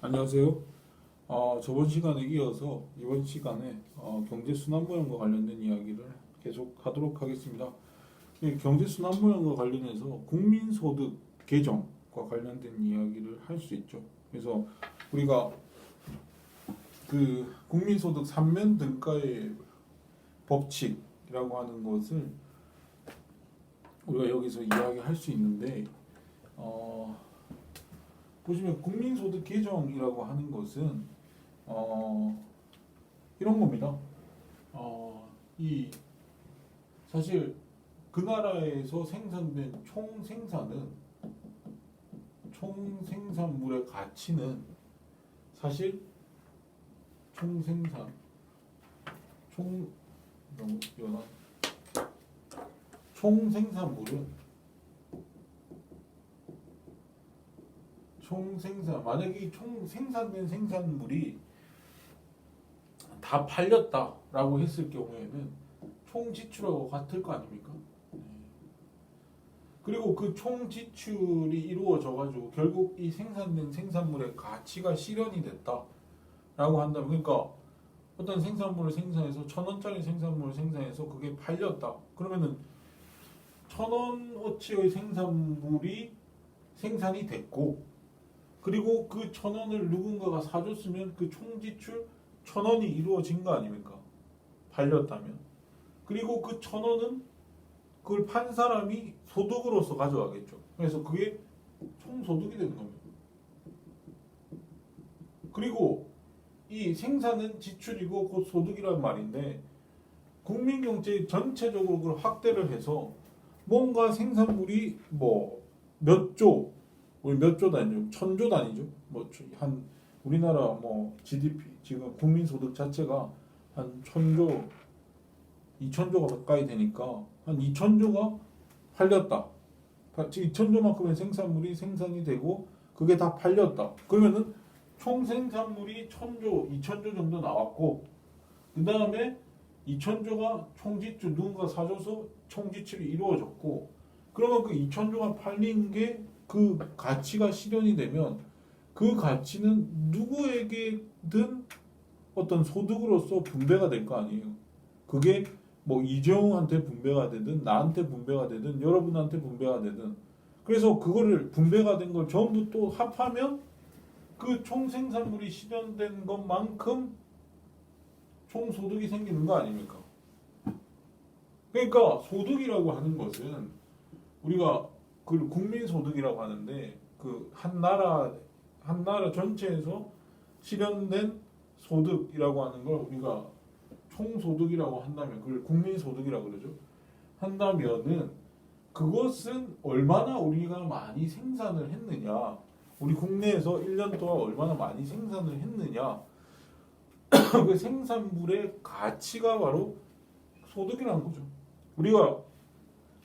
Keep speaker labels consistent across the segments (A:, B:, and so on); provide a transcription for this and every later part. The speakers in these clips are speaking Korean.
A: 안녕하세요. 저번 시간에 이어서 이번 시간에 경제순환모형과 관련된 이야기를 계속 하도록 하겠습니다. 이 경제순환모형과 관련해서 국민소득 개정과 관련된 이야기를 할 수 있죠. 그래서 우리가 그 국민소득 3면 등가의 법칙이라고 하는 것을 우리가 여기서 이야기할 수 있는데 보시면 국민소득 개정이라고 하는 것은 이런 겁니다. 이 사실 그 나라에서 생산된 총생산물의 가치는 사실 총생산 총생산물은 만약에 이 생산된 생산물이 다 팔렸다라고 했을 경우에는 총 지출하고 같을 거 아닙니까? 그리고 그 총 지출이 이루어져 가지고 결국 이 생산된 생산물의 가치가 실현이 됐다라고 한다면, 그러니까 어떤 생산물을 생산해서 1,000원짜리 생산물을 생산해서 그게 팔렸다. 그러면은 1,000원어치의 생산물이 생산이 됐고, 그리고 그 1,000원을 누군가가 사줬으면 그 총지출 1,000원이 이루어진 거 아닙니까? 팔렸다면. 그리고 그 1,000원은 그걸 판 사람이 소득으로서 가져가겠죠. 그래서 그게 총소득이 되는 겁니다. 그리고 이 생산은 지출이고 곧 소득이란 말인데, 국민경제 전체적으로 그걸 확대를 해서 뭔가 생산물이 우리 몇 조 단위죠? 1,000조 단위죠. 한 우리나라 GDP 지금 국민소득 자체가 한 1,000조, 2,000조가 가까이 되니까 한 2,000조가 팔렸다. 2,000조만큼의 생산물이 생산이 되고 그게 다 팔렸다. 그러면은 총 생산물이 1,000조, 2,000조 정도 나왔고, 그 다음에 2,000조가 총지출 누군가 사줘서 총지출이 이루어졌고, 그러면 그 2,000조가 팔린 게 그 가치가 실현이 되면 그 가치는 누구에게든 어떤 소득으로서 분배가 될 거 아니에요. 그게 이재용한테 분배가 되든 나한테 분배가 되든 여러분한테 분배가 되든, 그래서 그거를 분배가 된 걸 전부 또 합하면 그 총생산물이 실현된 것만큼 총소득이 생기는 거 아닙니까? 그러니까 소득이라고 하는 것은 우리가 그 국민소득이라고 하는데, 그 한 나라 전체에서 실현된 소득이라고 하는 걸 우리가 총소득이라고 한다면, 그걸 국민소득이라고 그러죠. 한다면은 그것은 얼마나 우리가 많이 생산을 했느냐, 우리 국내에서 1년 동안 얼마나 많이 생산을 했느냐, 그 생산물의 가치가 바로 소득이라는 거죠. 우리가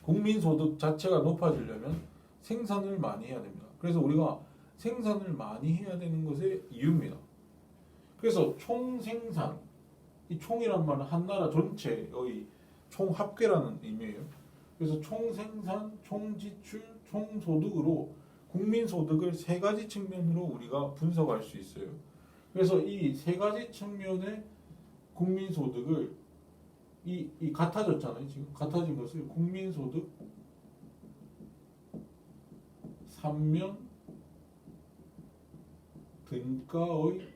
A: 국민소득 자체가 높아지려면 생산을 많이 해야 됩니다. 그래서 우리가 생산을 많이 해야 되는 것의 이유입니다. 그래서 총생산, 이 총이란 말은 한 나라 전체의 총합계라는 의미예요. 그래서 총생산, 총지출, 총소득으로 국민소득을 세 가지 측면으로 우리가 분석할 수 있어요. 그래서 이 세 가지 측면의 국민소득을 이 같아졌잖아요. 지금 같아진 것을 국민소득 3면 등가의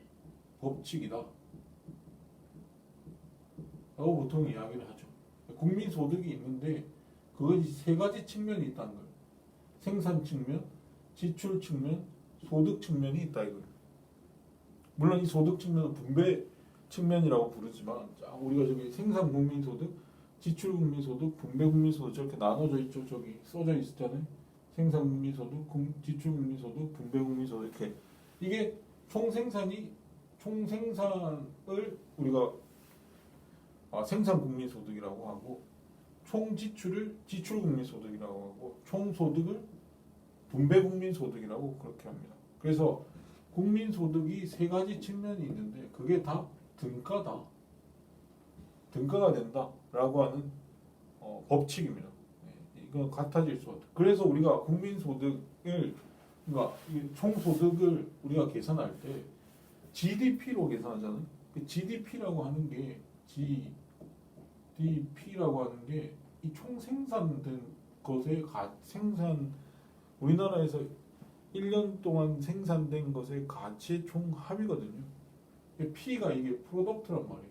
A: 법칙이다 라고 보통 이야기를 하죠. 국민소득이 있는데 그것이 세 가지 측면이 있다는 거예요. 생산 측면, 지출 측면, 소득 측면이 있다 이거예요. 물론 이 소득 측면은 분배 측면이라고 부르지만, 우리가 저기 생산 국민소득, 지출 국민소득, 분배 국민소득 저렇게 나눠져 있죠. 저기 써져 있잖아요. 생산 국민소득, 지출 국민소득, 분배 국민소득, 이렇게. 이게 총생산을 우리가 생산 국민소득이라고 하고, 총지출을 지출 국민소득이라고 하고, 총소득을 분배 국민소득이라고 그렇게 합니다. 그래서 국민소득이 세 가지 측면이 있는데 그게 다 등가가 된다라고 하는 법칙입니다. 이건 같아질 수 없다. 그래서 우리가 국민소득을, 그러니까 이 총소득을 우리가 계산할 때 GDP로 계산하잖아요. 그 GDP라고 하는 게 GDP라고 하는 게 이 총 생산된 것의 생산 우리나라에서 1년 동안 생산된 것의 가치의 총 합이거든요. P가 이게 프로덕트란 말이에요.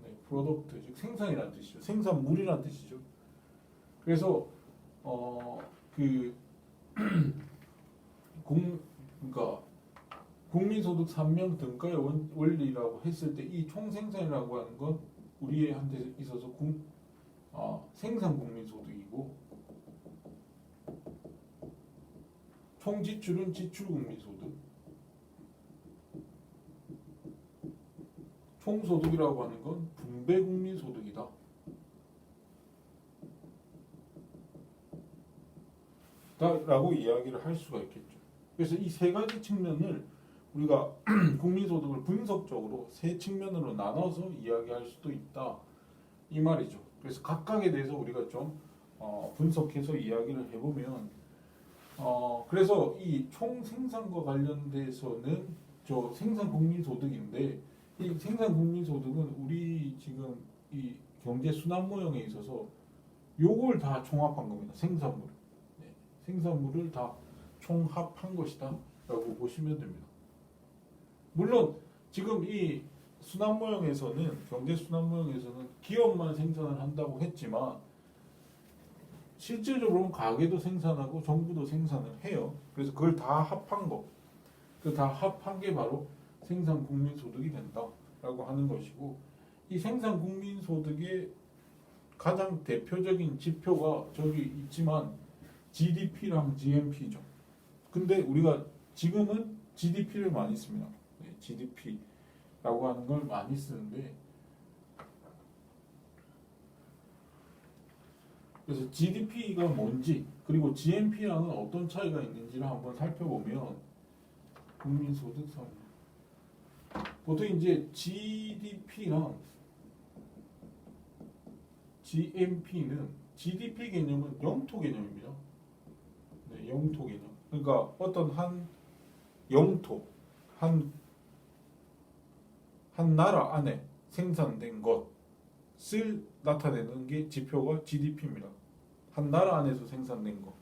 A: 네, 프로덕트 즉 생산이란 뜻이죠. 생산물이란 뜻이죠. 그래서 그 그러니까 국민소득 3명 등가의 원리라고 했을 때 이 총생산이라고 하는 건 우리한테 있어서 생산 국민소득이고 총지출은 지출 국민소득, 총소득이라고 하는 건 분배 국민소득이다. 라고 이야기를 할 수가 있겠죠. 그래서 이 세 가지 측면을 우리가 국민소득을 분석적으로 세 측면으로 나눠서 이야기할 수도 있다 이 말이죠. 그래서 각각에 대해서 우리가 좀 분석해서 이야기를 해보면 그래서 이 총생산과 관련돼서는 저 생산 국민소득인데 이 생산 국민소득은 우리 지금 이 경제 순환 모형에 있어서 요걸 다 총합한 겁니다. 생산물. 네, 생산물을 다 총합한 것이다 라고 보시면 됩니다. 물론 지금 이 순환 모형에서는 경제 순환 모형에서는 기업만 생산을 한다고 했지만 실질적으로는 가게도 생산하고 정부도 생산을 해요. 그래서 그걸 다 합한 거, 그 다 합한 게 바로 생산 국민 소득이 된다라고 하는 것이고, 이 생산 국민 소득의 가장 대표적인 지표가 저기 있지만 GDP랑 GNP죠. 근데 우리가 지금은 GDP를 많이 씁니다. 네, GDP라고 하는 걸 많이 쓰는데, 그래서 GDP가 뭔지 그리고 GNP랑은 어떤 차이가 있는지를 한번 살펴보면 국민소득 선 보통 이제 GDP랑 GNP는 GDP 개념은 영토 개념입니다. 네, 영토 개념. 그러니까 어떤 한 영토, 한 나라 안에 생산된 것을 나타내는 게 지표가 GDP입니다. 한 나라 안에서 생산된 거.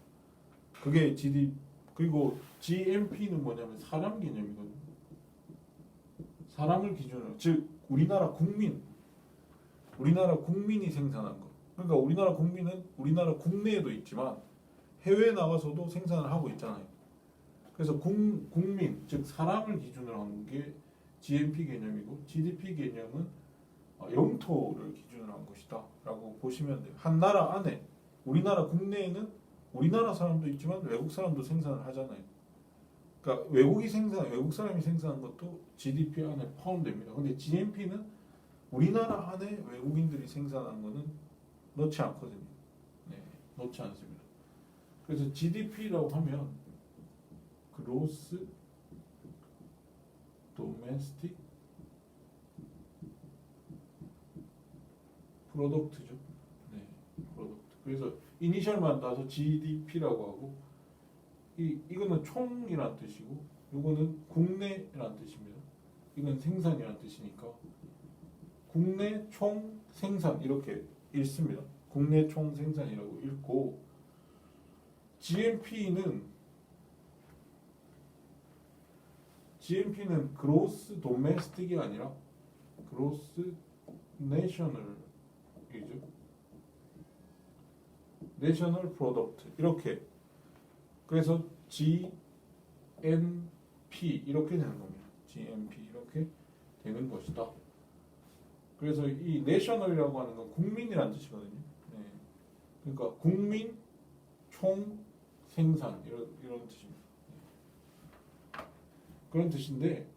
A: 그게 GDP. 그리고 GNP는 뭐냐면 사람 개념이거든요. 사람을 기준으로, 즉 우리나라 국민이 생산한 거. 그러니까 우리나라 국민은 우리나라 국내에도 있지만 해외에 나가서도 생산을 하고 있잖아요. 그래서 국민, 즉 사람을 기준으로 한 게 GNP 개념이고, GDP 개념은 영토를 기준으로 한 것이다 라고 보시면 돼요. 한 나라 안에, 우리나라 국내에는 우리나라 사람도 있지만 외국 사람도 생산을 하잖아요. 그러니까 외국 사람이 생산한 것도 GDP 안에 포함됩니다. 근데 GNP는 우리나라 안에 외국인들이 생산한 거는 넣지 않거든요. 네, 넣지 않습니다. 그래서 GDP라고 하면 Gross Domestic Product죠. 네, 프로덕트. 그래서 이니셜만 따서 GDP라고 하고, 이거는 총이란 뜻이고, 이거는 국내란 뜻입니다. 이건 생산이란 뜻이니까 국내 총 생산 이렇게 읽습니다. 국내 총 생산이라고 읽고, GNP는 Gross Domestic이 아니라 Gross National이죠. National Product 이렇게. 그래서 GNP 이렇게 되는 겁니다. GNP 이렇게 되는 것이다. 그래서 이 National이라고 하는 건 국민이라는 뜻이거든요. 네. 그러니까 국민 총 생산 이런 뜻입니다. 그런 뜻인데,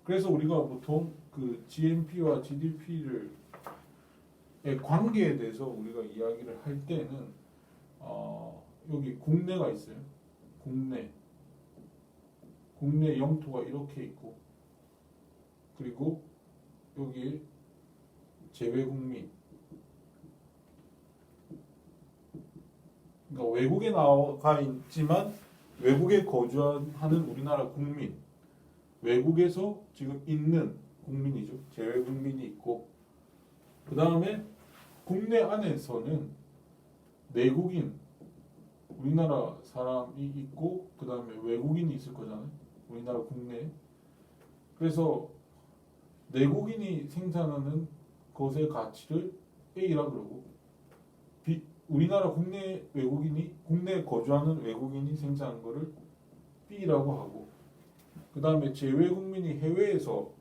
A: 그래서 우리가 보통 그 GNP와 GDP를 관계에 대해서 우리가 이야기를 할 때는 여기 국내가 있어요. 국내 영토가 이렇게 있고, 그리고 여기 재외국민, 그러니까 외국에 나가 있지만 외국에 거주하는 우리나라 국민, 외국에서 지금 있는 국민이죠. 재외 국민이 있고, 그 다음에 국내 안에서는 내국인, 우리나라 사람이 있고, 그 다음에 외국인이 있을 거잖아요. 우리나라 국내에. 그래서 내국인이 생산하는 것의 가치를 A라 그러고, 우리나라 국내에 거주하는 외국인이 생산한 거를 B라고 하고, 그 다음에 재외 국민이 해외에서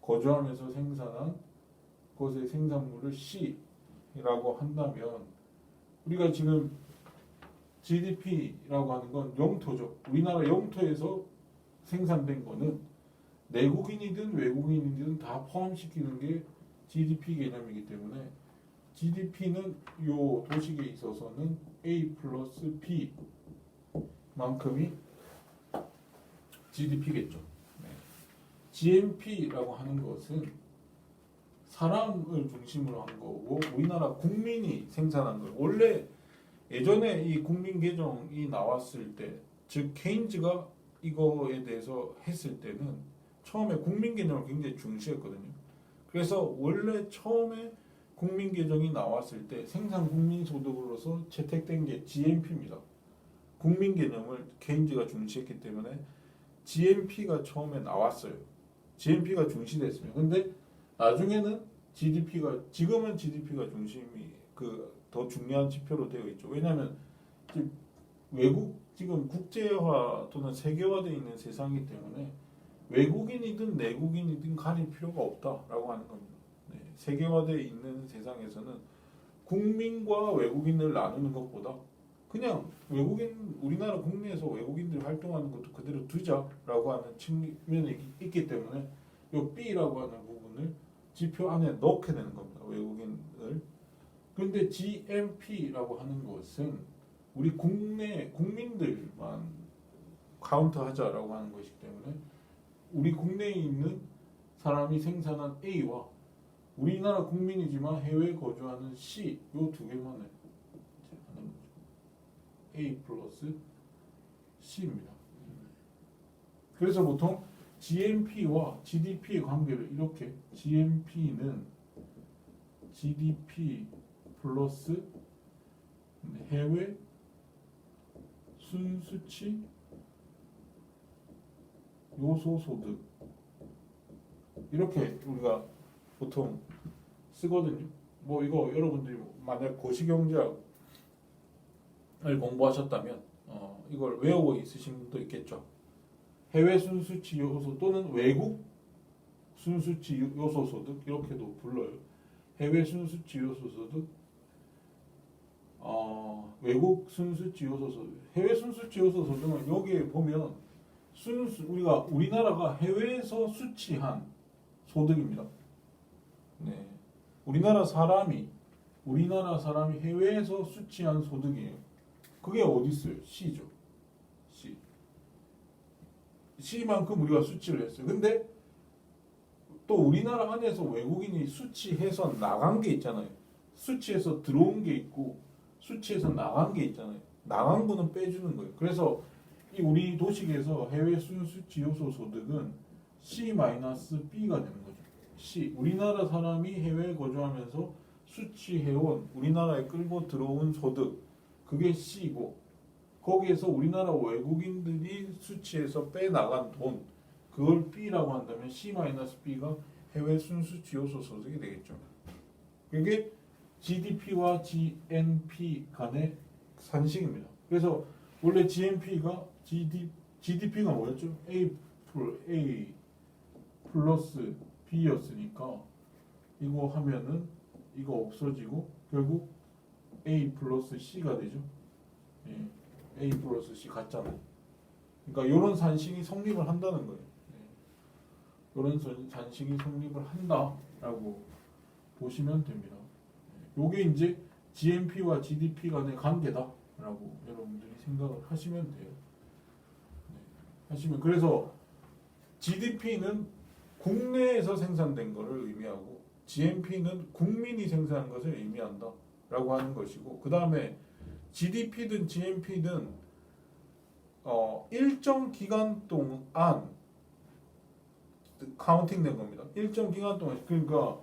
A: 거주하면서 생산한 것의 생산물을 C라고 한다면, 우리가 지금 GDP라고 하는 건 영토죠. 우리나라 영토에서 생산된 거는 내국인이든 외국인이든 다 포함시키는 게 GDP 개념이기 때문에 GDP는 요 도식에 있어서는 A 플러스 B 만큼이 GDP겠죠. GNP라고 하는 것은 사람을 중심으로 한 거고, 우리나라 국민이 생산한 걸, 원래 예전에 이 국민 개정이 나왔을 때, 즉 케인즈가 이거에 대해서 했을 때는 처음에 국민 개념을 굉장히 중시했거든요. 그래서 원래 처음에 국민 개정이 나왔을 때 생산 국민 소득으로서 채택된 게 GNP입니다. 국민 개념을 케인즈가 중시했기 때문에 GNP가 처음에 나왔어요. GNP가 중시됐습니다. 근데 나중에는 지금은 GDP가 중심이 더 중요한 지표로 되어 있죠. 왜냐하면 지금 국제화 또는 세계화되어 있는 세상이기 때문에 외국인이든 내국인이든 가릴 필요가 없다라고 하는 겁니다. 세계화되어 있는 세상에서는 국민과 외국인을 나누는 것보다 그냥 우리나라 국내에서 외국인들이 활동하는 것도 그대로 두자라고 하는 측면이 있기 때문에 이 B라고 하는 부분을 지표 안에 넣게 되는 겁니다. 외국인을. 그런데 GNP라고 하는 것은 우리 국내 국민들만 카운트하자라고 하는 것이기 때문에 우리 국내에 있는 사람이 생산한 A와 우리나라 국민이지만 해외에 거주하는 C 이 두 개만을 하는 거죠. A 플러스 C입니다. 그래서 보통 GNP와 GDP의 관계를 이렇게 GNP는 GDP 플러스 해외 순수치 요소소득 이렇게 우리가 보통 쓰거든요. 뭐 이거 여러분들이 만약 거시경제학을 공부하셨다면 이걸 외우고 있으신 분도 있겠죠. 해외 순수치 요소 또는 외국 순수치 요소소득 이렇게도 불러요. 해외 순수치 요소소득, 외국 순수치 요소소득. 해외 순수치 요소소득은 여기에 보면 우리나라가 해외에서 수치한 소득입니다. 네, 우리나라 사람이 해외에서 수치한 소득이에요. 그게 어디 있어요? C죠. C만큼 우리가 수치를 했어요. 근데 또 우리나라 안에서 외국인이 수치해서 나간 게 있잖아요. 수치해서 들어온 게 있고 수치해서 나간 게 있잖아요. 나간 거는 빼주는 거예요. 그래서 우리 도식에서 해외 순수치 요소 소득은 C-B가 되는 거죠. C, 우리나라 사람이 해외에 거주하면서 수치해온 우리나라에 끌고 들어온 소득, 그게 C고, 거기에서 우리나라 외국인들이 수치해서 빼나간 돈, 그걸 B라고 한다면 C-B가 해외 순수치 요소 소득이 되겠죠. 그게 GDP와 GNP 간의 산식입니다. 그래서 원래 GDP가 뭐였죠? A 플러스 B였으니까 이거 하면은 이거 없어지고 결국 A 플러스 C가 되죠. 예, A 플러스 C 같잖아요. 그러니까 이런 산식이 성립을 한다는 거예요. 이런 산식이 성립을 한다라고 보시면 됩니다. 요게 이제 GNP와 GDP 간의 관계다라고 여러분들이 생각을 하시면 돼요. 그래서 GDP는 국내에서 생산된 것을 의미하고 GNP는 국민이 생산한 것을 의미한다라고 하는 것이고, 그 다음에 GDP든 GNP든 일정 기간 동안 카운팅된 겁니다. 일정 기간 동안 그러니까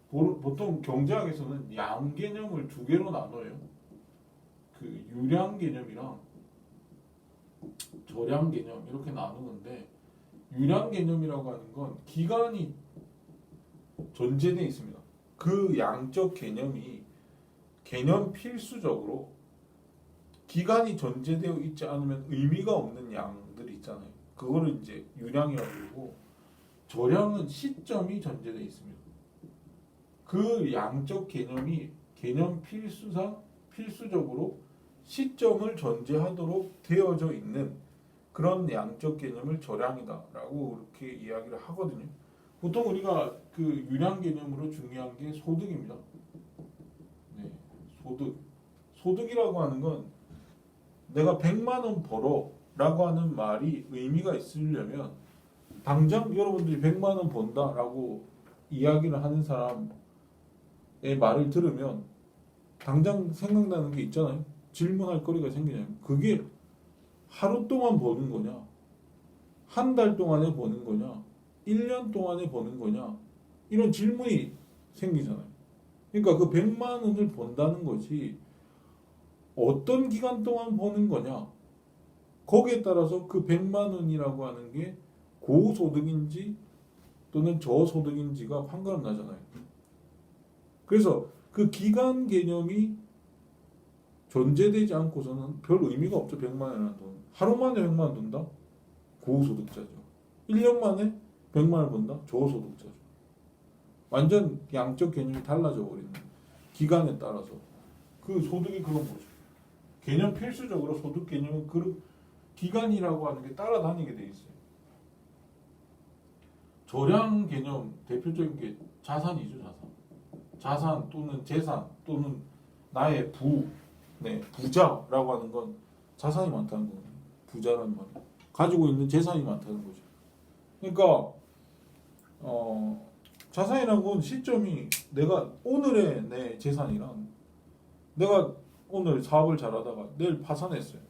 A: 보통 경제학에서는 양 개념을 두 개로 나눠요. 그 유량 개념이랑 저량 개념 이렇게 나누는데 유량 개념이라고 하는 건 기간이 전제되어 있습니다. 그 양적 개념이 개념 필수적으로 기간이 전제되어 있지 않으면 의미가 없는 양들이 있잖아요. 그거를 이제 유량이라고 부르고 저량은 시점이 전제되어 있습니다. 그 양적 개념이 개념 필수상 필수적으로 시점을 전제하도록 되어져 있는 그런 양적 개념을 저량이다라고 이렇게 이야기를 하거든요. 보통 우리가 그 유량 개념으로 중요한 게 소득입니다. 네, 소득이라고 하는 건 내가 100만 원 벌어라고 하는 말이 의미가 있으려면 당장 여러분들이 100만 원 번다라고 이야기를 하는 사람의 말을 들으면 당장 생각나는 게 있잖아요. 질문할 거리가 생기냐면 그게 하루 동안 버는 거냐? 한 달 동안에 버는 거냐? 1년 동안에 버는 거냐? 이런 질문이 생기잖아요. 그러니까 그 100만 원을 번다는 것이 어떤 기간 동안 버는 거냐? 거기에 따라서 그 100만 원이라고 하는 게 고소득인지 또는 저소득인지가 판가름 나잖아요. 그래서 그 기간 개념이 존재되지 않고서는 별 의미가 없죠. 100만 원이라는 돈. 하루 만에 100만 원 든다? 고소득자죠. 1년 만에 100만 원 번다? 저소득자죠. 완전 양적 개념이 달라져 버리는 기간에 따라서 그 소득이 그런 거죠. 개념 필수적으로 소득 개념은 그 기간이라고 하는 게 따라다니게 돼 있어요. 저량 개념 대표적인 게 자산이죠. 자산 또는 재산 또는 나의 부자라고 하는 건 자산이 많다는 거예요. 부자라는 말. 가지고 있는 재산이 많다는 거죠. 그러니까 자산이라는 건 시점이 내가 오늘의 내 재산이랑 내가 오늘 사업을 잘하다가 내일 파산했어요.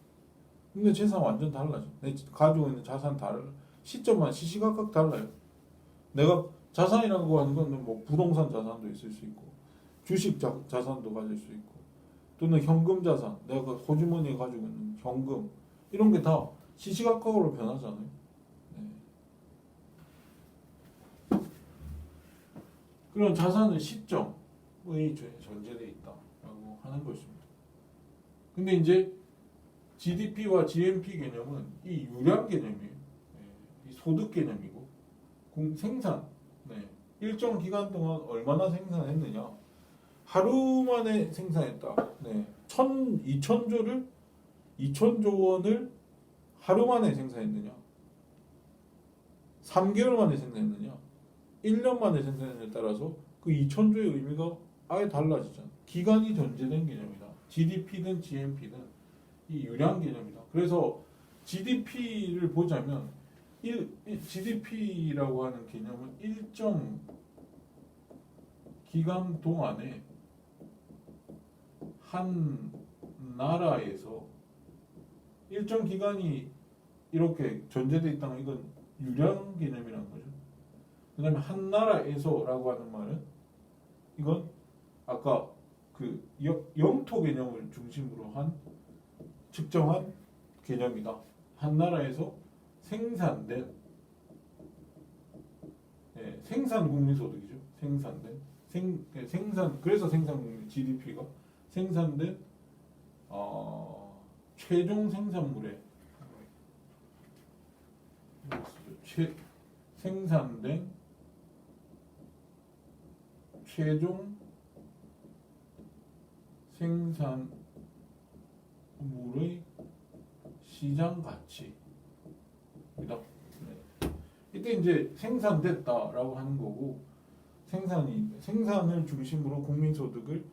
A: 근데 재산 완전 달라져. 내 가지고 있는 자산 시점만 시시각각 달라요. 내가 자산이라고 하는 건 뭐 부동산 자산도 있을 수 있고 주식 자산도 가질 수 있고 또는 현금 자산, 내가 호주머니에 가지고 있는 현금 이런 게 다 시시각각으로 변하잖아요. 네. 그런 자산은 시점의 전제되어 있다라고 하는 것입니다. 근데 이제 GDP와 GNP 개념은 이 유량 개념이에요. 네. 이 소득 개념이고 생산, 네. 일정 기간 동안 얼마나 생산했느냐. 하루 만에 생산했다. 네. 2천조 원을 하루 만에 생산했느냐. 3개월 만에 생산했느냐. 1년 만에 생산했느냐에 따라서 그 2천조의 의미가 아예 달라지잖아. 기간이 전제된 개념이다. GDP든 GNP든 이 유량 개념이다. 그래서 GDP를 보자면 GDP라고 하는 개념은 일정 기간 동안에 한 나라에서 일정 기간이 이렇게 전제되어 있다는 이건 유량 개념이라는 거죠. 그 다음에 한 나라에서라고 하는 말은 이건 아까 그 영토 개념을 중심으로 한 측정한 개념이다. 한 나라에서 생산된 생산 국민소득이죠. 생산된 생산 그래서 생산 국민 GDP가 생산된 최종 생산물의 생산된 최종 생산물의 시장 가치입니다. 네. 이때 이제 생산됐다라고 하는 거고 생산을 중심으로 국민소득을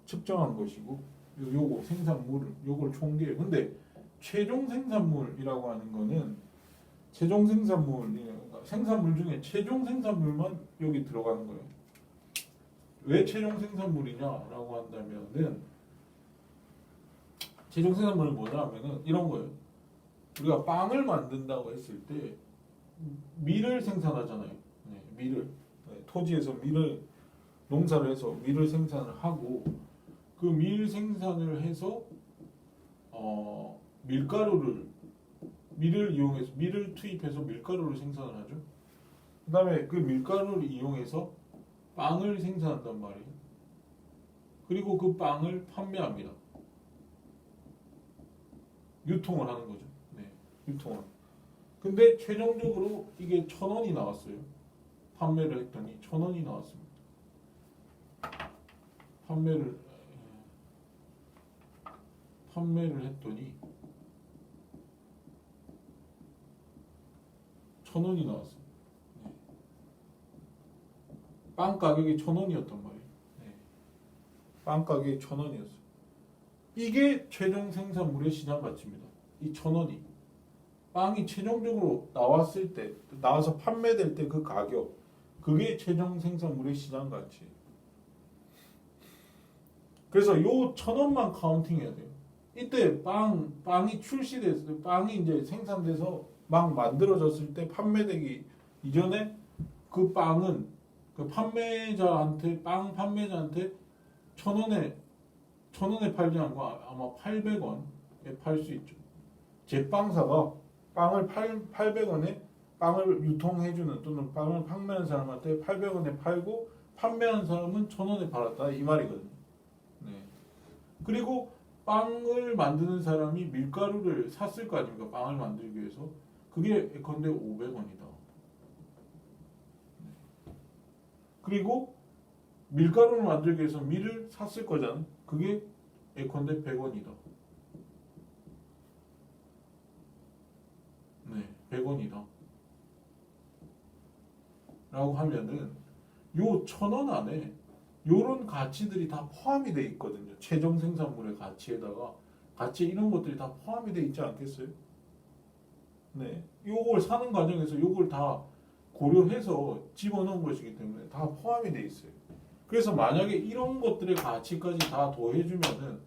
A: 측정한 것이고 요거 생산물을 요걸 총계해요. 근데 최종 생산물이라고 하는 거는 최종 생산물 중에 최종 생산물만 여기 들어가는 거예요. 왜 최종 생산물이냐라고 한다면은 최종 생산물은 뭐냐 하면은 이런 거예요. 우리가 빵을 만든다고 했을 때 밀을 생산하잖아요. 네, 밀을 토지에서 밀을 농사를 해서 밀을 생산을 하고 그 밀 생산을 해서 밀을 이용해서 밀을 투입해서 밀가루를 생산을 하죠. 그다음에 그 밀가루를 이용해서 빵을 생산한단 말이에요. 그리고 그 빵을 판매합니다. 유통을 하는 거죠. 네, 유통을. 근데 최종적으로 이게 1,000원이 나왔어요. 판매를 했더니 1,000원이 나왔습니다. 판매를 했더니 1,000원이 나왔어요. 네. 빵 가격이 1,000원이었단 말이에요. 네. 빵 가격이 1,000원이었어요. 이게 최종 생산물의 시장 가치입니다. 이 1,000원이. 빵이 최종적으로 나와서 판매될 때 그 가격, 그게 최종 생산물의 시장 가치예요. 그래서 요 1,000원만 카운팅해야 돼요. 이때 빵이 출시됐을 때, 빵이 이제 생산돼서 막 만들어졌을 때 판매되기 이전에 그 빵은 그 빵 판매자한테 1,000원에 팔지 않고 아마 800원에 팔 수 있죠. 제빵사가 빵을 800원에 빵을 유통해주는 또는 빵을 판매하는 사람한테 800원에 팔고 판매하는 사람은 1,000원에 팔았다 이 말이거든요. 네. 그리고 빵을 만드는 사람이 밀가루를 샀을 거 아닙니까? 빵을 만들기 위해서. 그게 예컨대 500원이다. 네. 그리고 밀가루를 만들기 위해서 밀을 샀을 거잖아요. 그게 예컨대 100원이다. 네, 100원이다. 라고 하면은 요 1,000원 안에 요런 가치들이 다 포함이 돼 있거든요. 최종 생산물의 가치에다가 가치 이런 것들이 다 포함이 돼 있지 않겠어요? 네, 요걸 사는 과정에서 요걸 다 고려해서 집어넣은 것이기 때문에 다 포함이 돼 있어요. 그래서 만약에 이런 것들의 가치까지 다 더해주면은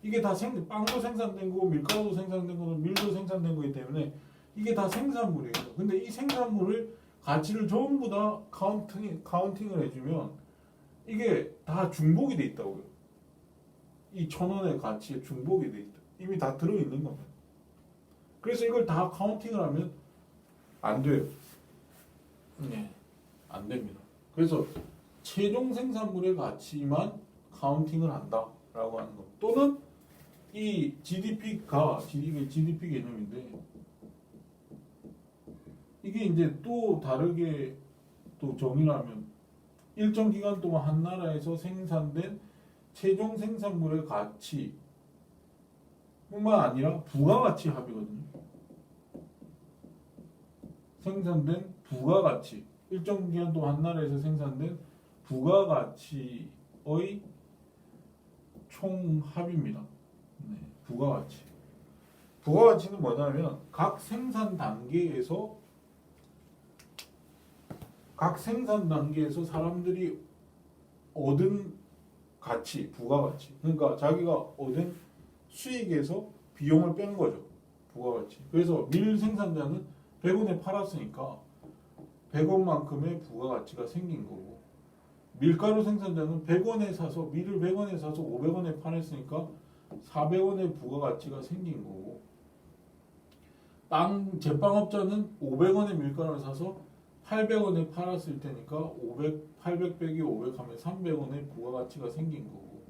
A: 이게 다 빵도 생산된 거고 밀가루도 생산된 거고 밀도 생산된 거기 때문에 이게 다 생산물이에요. 근데 이 생산물을 가치를 전부 다 카운팅을 해주면 이게 다 중복이 돼 있다고요. 이 1,000원의 가치에 중복이 돼 있다. 이미 다 들어있는 겁니다. 그래서 이걸 다 카운팅을 하면 안 돼요. 네, 안 됩니다. 그래서 최종 생산물의 가치만 카운팅을 한다라고 하는 것. 또는 이 이게 GDP 개념인데 이게 이제 또 다르게 또 정의를 하면 일정 기간 동안 한 나라에서 생산된 최종 생산물의 가치 뿐만 아니라 부가가치 합이거든요. 생산된 부가가치 일정 기간 동안 한 나라에서 생산된 부가가치의 총합입니다. 네, 부가가치. 부가가치는 뭐냐면 각 생산 단계에서 사람들이 얻은 가치, 부가가치. 그러니까 자기가 얻은 수익에서 비용을 뺀 거죠. 부가가치. 그래서 밀 생산자는 100원에 팔았으니까 100원만큼의 부가가치가 생긴 거고 밀가루 생산자는 100원에 사서 밀을 100원에 사서 500원에 팔았으니까 400원의 부가가치가 생긴 거고 제빵업자는 500원의 밀가루를 사서 800원에 팔았을 테니까 800 빼기 500 하면 300원의 부가가치가 생긴 거고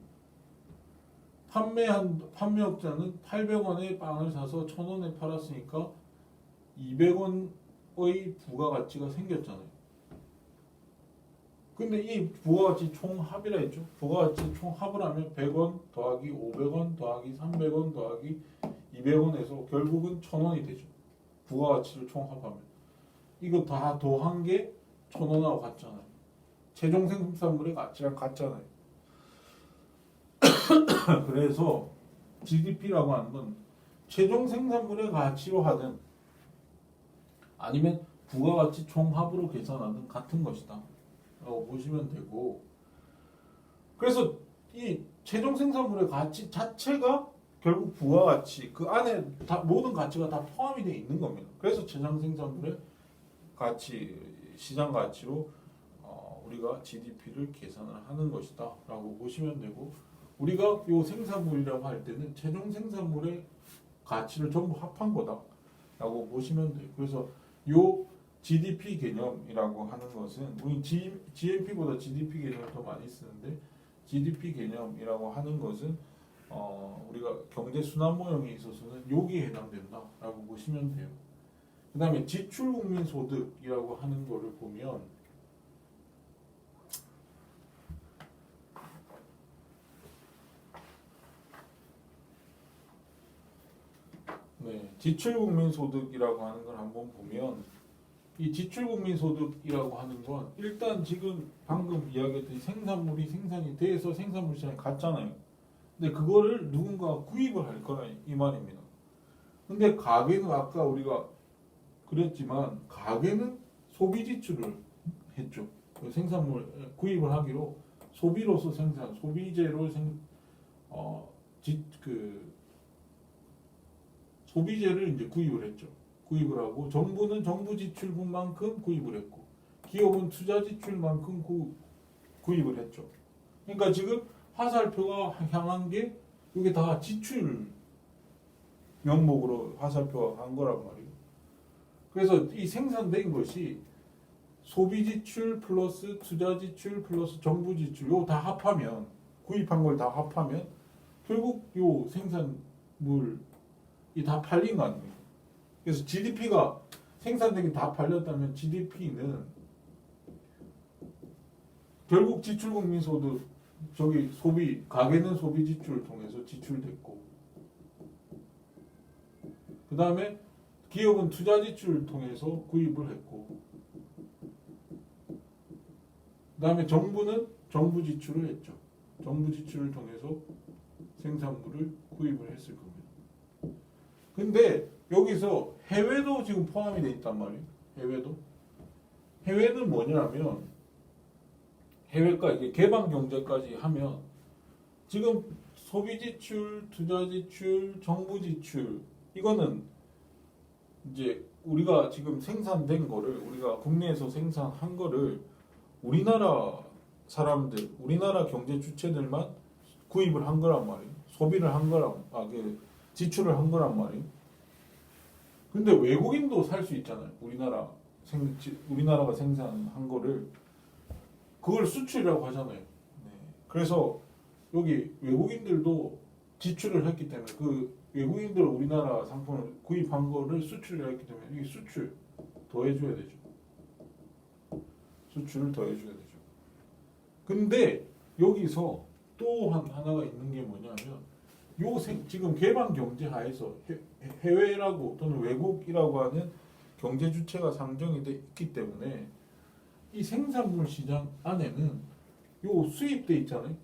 A: 판매업자는 800원의 빵을 사서 1,000원에 팔았으니까 200원의 부가가치가 생겼잖아요. 근데 이 부가가치 총합이라 했죠. 부가가치 총합을 하면 100원 더하기 500원 더하기 300원 더하기 200원에서 결국은 1,000원이 되죠. 부가가치를 총합하면. 이거 다 더한 게 1,000원하고 같잖아요. 최종 생산물의 가치랑 같잖아요. 그래서 GDP라고 하는 건 최종 생산물의 가치로 하든 아니면 부가가치 총합으로 계산하든 같은 것이다 라고 보시면 되고 그래서 이 최종 생산물의 가치 자체가 결국 부가가치 그 안에 다 모든 가치가 다 포함이 돼 있는 겁니다. 그래서 최장 생산물의 가치 시장 가치로 우리가 GDP를 계산을 하는 것이다라고 보시면 되고 우리가 요 생산물이라고 할 때는 최종 생산물의 가치를 전부 합한 거다라고 보시면 돼요. 그래서 요 GDP 개념이라고 하는 것은 우리 GNP보다 GDP 개념을 더 많이 쓰는데 GDP 개념이라고 하는 것은 우리가 경제 순환 모형에 있어서는 여기에 해당된다라고 보시면 돼요. 그 다음에 지출 국민 소득이라고 하는 거를 보면 지출 국민 소득이라고 하는 걸 한번 보면 이 지출 국민 소득이라고 하는 건 일단 지금 방금 이야기했듯이 생산물이 생산이 돼서 생산물 시장에 갔잖아요. 근데 그거를 누군가 구입을 할 거라 이 말입니다. 근데 가게는 아까 우리가 그랬지만 가게는 소비 지출을 했죠. 그 생산물 구입을 하기로 소비로서 생산, 소비재로 소비재를 이제 구입을 했죠. 구입을 하고 정부는 정부 지출분만큼 구입을 했고 기업은 투자 지출만큼 구입을 했죠. 그러니까 지금 화살표가 향한 게 이게 다 지출 명목으로 화살표가 간 거란 말이에요. 그래서 이 생산된 것이 소비 지출 플러스 투자 지출 플러스 정부 지출 요 다 합하면 구입한 걸 다 합하면 결국 요 생산물이 다 팔린 거 아닙니까? 그래서 GDP가 생산된 게 다 팔렸다면 GDP는 결국 지출 국민 소득 저기 소비 가게는 소비 지출을 통해서 지출됐고 그 다음에 기업은 투자 지출을 통해서 구입을 했고 그 다음에 정부는 정부 지출을 했죠. 정부 지출을 통해서 생산물을 구입을 했을 겁니다. 근데 여기서 해외도 지금 포함이 돼 있단 말이에요. 해외는 뭐냐면 해외가 이제 개방 경제까지 하면 지금 소비 지출, 투자 지출, 정부 지출 이거는 이제 우리가 지금 생산된 거를 우리가 국내에서 생산한 거를 우리나라 사람들, 우리나라 경제 주체들만 구입을 한 거란 말이에요. 소비를 한 거란 지출을 한 거란 말이에요. 근데 외국인도 살 수 있잖아요. 우리나라가 생산한 거를 그걸 수출이라고 하잖아요. 네. 그래서 여기 외국인들도 지출을 했기 때문에 그 외국인들 우리나라 상품을 구입한 거를 수출을 했기 때문에 이게 수출 더해줘야 되죠. 수출을 더해줘야 되죠. 근데 여기서 또 하나가 있는 게 뭐냐면 지금 개방 경제 하에서 해외라고 또는 외국이라고 하는 경제 주체가 상정이 돼 있기 때문에 이 생산물 시장 안에는 요 수입돼 있잖아요.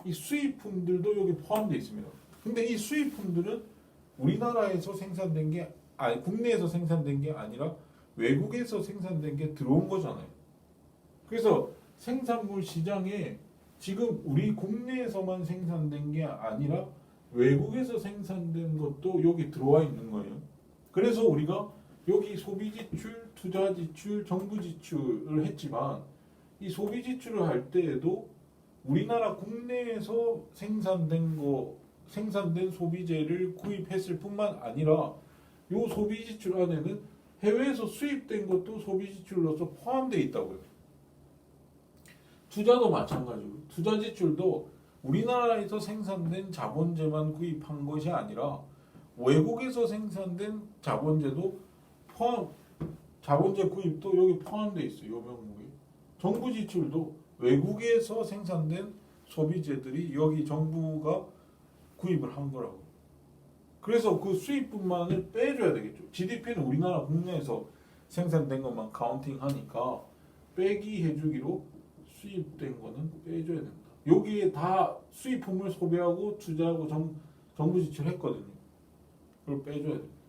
A: 이 수입품들도 여기 포함되어 있습니다. 근데 이 수입품들은 우리나라에서 생산된 게 아니 국내에서 생산된 게 아니라 외국에서 생산된 게 들어온 거잖아요. 그래서 생산물 시장에 지금 우리 국내에서만 생산된 게 아니라 외국에서 생산된 것도 여기 들어와 있는 거예요. 그래서 우리가 여기 소비 지출, 투자 지출, 정부 지출을 했지만 이 소비 지출을 할 때에도 우리나라 국내에서 생산된 소비재를 구입했을 뿐만 아니라 이 소비 지출 안에는 해외에서 수입된 것도 소비 지출로서 포함되어 있다고요. 투자도 마찬가지고 투자 지출도 우리나라에서 생산된 자본재만 구입한 것이 아니라 외국에서 생산된 자본재도 자본재 구입도 여기 포함되어 있어요. 이 명목에. 정부 지출도 외국에서 생산된 소비재들이 여기 정부가 구입을 한 거라고. 그래서 그 수입분만을 빼줘야 되겠죠. GDP는 우리나라 국내에서 생산된 것만 카운팅하니까 빼기 해주기로 수입된 거는 빼줘야 된다. 여기에 다 수입품을 소비하고 투자하고 정부 지출했거든요. 그걸 빼줘야 됩니다.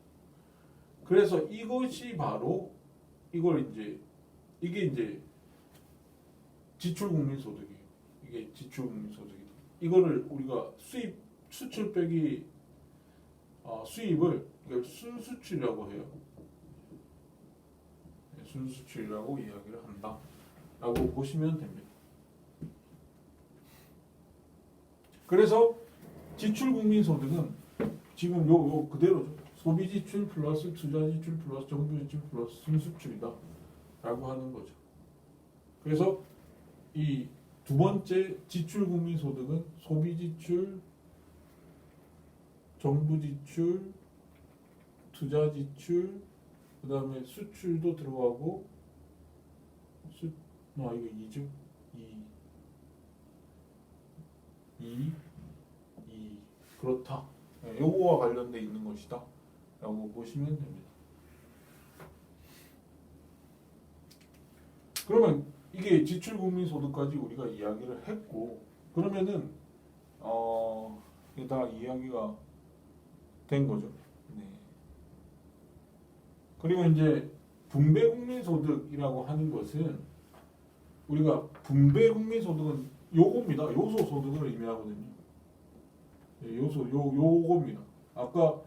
A: 그래서 이것이 바로 이게 이제 지출 국민 소득이에요. 이게 지출 국민 소득이다. 이거를 우리가 수출 빼기 수입을 이걸 순수출이라고 해요. 네, 순수출이라고 이야기를 한다라고 보시면 됩니다. 그래서 지출국민소득은 지금 요 그대로죠. 소비지출 플러스 투자지출 플러스 정부지출 플러스 순수출이다 라고 하는 거죠. 그래서 이 두 번째 지출국민소득은 소비지출, 정부지출, 투자지출, 그 다음에 수출도 들어가고 이거 2죠. 2 그렇다. 네, 요거와 관련돼 있는 것이다 라고 보시면 됩니다. 그러면 이게 지출국민소득까지 우리가 이야기를 했고, 그러면은 이게 다 이야기가 된 거죠. 네. 그리고 이제 분배국민소득이라고 하는 것은 우리가 분배국민소득은 요겁니다. 요소소득을 의미하거든요. 네, 요겁니다. 아까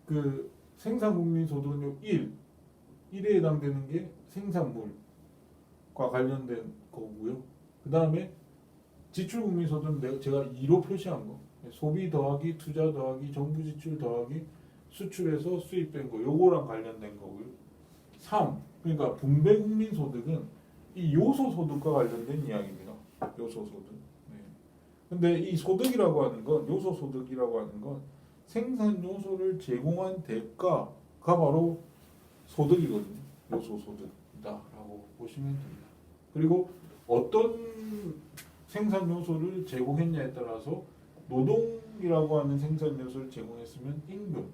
A: 그 생산국민소득은 요 1에 해당되는 게 생산물과 관련된 거고요. 그 다음에 지출국민소득은 제가 2로 표시한 거, 소비 더하기 투자 더하기 정부지출 더하기 수출에서 수입된 거, 요거랑 관련된 거고요. 3, 그러니까 분배국민소득은 이 요소소득과 관련된 이야기입니다. 요소소득. 네. 근데 이 소득이라고 하는 건, 요소소득이라고 하는 건 생산 요소를 제공한 대가가 바로 소득이거든요. 요소소득이다라고 보시면 됩니다. 그리고 어떤 생산 요소를 제공했냐에 따라서 노동이라고 하는 생산 요소를 제공했으면 임금,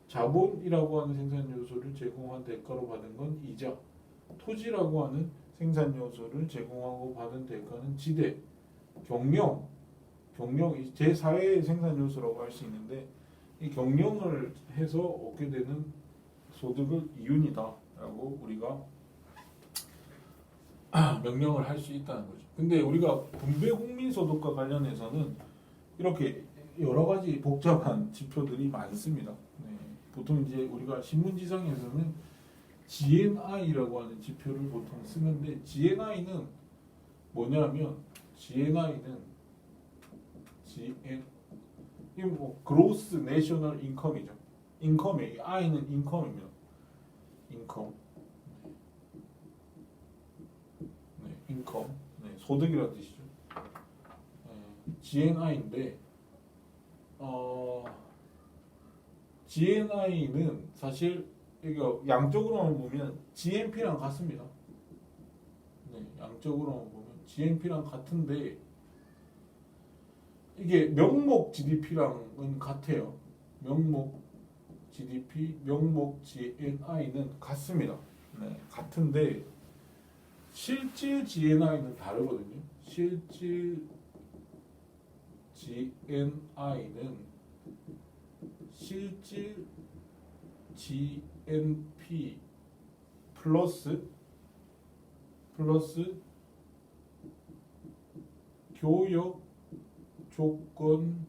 A: 자본이라고 하는 생산 요소를 제공한 대가로 받은 건 이자, 토지라고 하는 생산 요소를 제공하고 받은 대가는 지대, 경영 제4의 생산 요소라고 할 수 있는데, 이 경영을 해서 얻게 되는 소득을 이윤이다라고 우리가 명령을 할 수 있다는 거죠. 근데 우리가 분배국민소득과 관련해서는 이렇게 여러 가지 복잡한 지표들이 많습니다. 네. 보통 이제 우리가 신문지상에서는 GNI라고 하는 지표를 보통 쓰는데, GNI는 뭐냐면 이게 뭐 Gross National Income이죠. 인컴의 I는 인컴입니다. 인컴. 네, 인컴. 네, 소득이라는 뜻이죠. GNI인데 GNI는 사실 이거 양적으로만 보면 GNP랑 같습니다. 네, 양적으로만 보면 GNP랑 같은데 이게 명목 GDP랑은 같아요. 명목 GDP, 명목 GNI는 같습니다. 네, 같은데 실질 GNI는 다르거든요. 실질 GNI는 실질 GNP 플러스 교역 조건